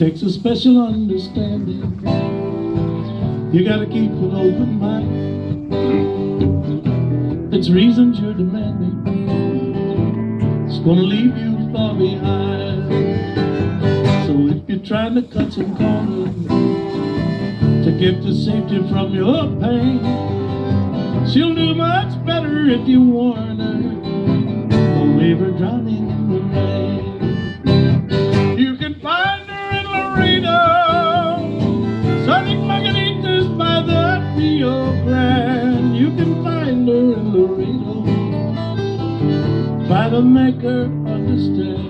takes a special understanding. You gotta keep an open mind. It's reasons you're demanding. It's gonna leave you far behind. So if you're trying to cut some corners to get the safety from your pain, she'll do much better if you warn her or leave her drowning in the rain. You can find her in Laredo, serving margaritas by the Rio Grande. You can find her in Laredo, try to make her understand.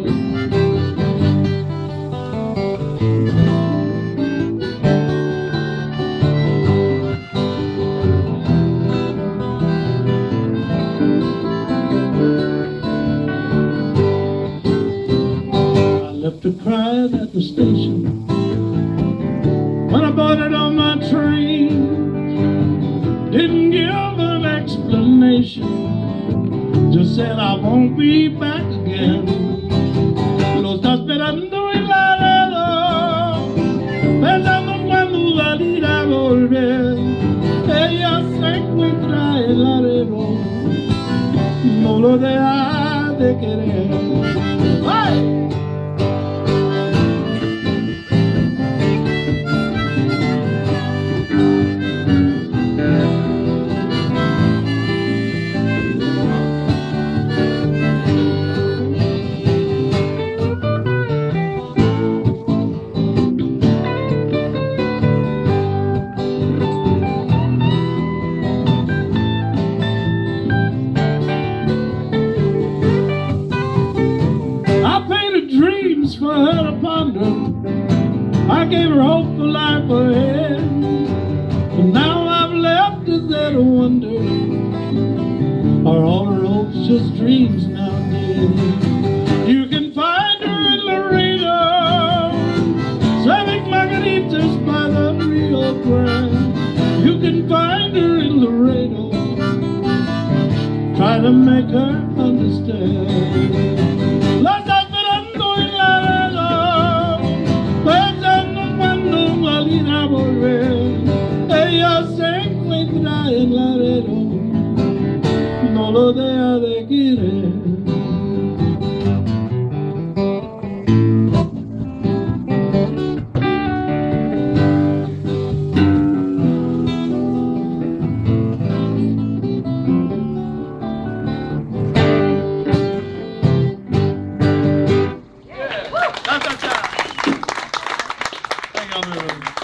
Left her crying at the station when I boarded on my train. Didn't give an explanation, just said I won't be back again. Lo está esperando en Laredo, pensando en cuando va a ir a volver. Ella se encuentra en Laredo, no lo deja de querer. ¡Ay! For her to ponder, I gave her hope for life ahead, but now I've left her there to wonder, are all her hopes just dreams now dead? You can find her in Laredo, serving margaritas by the Rio Grande. You can find her in Laredo, try to make her understand. Ella se encuentra en Laredo, no lo deja de querer. Thank you.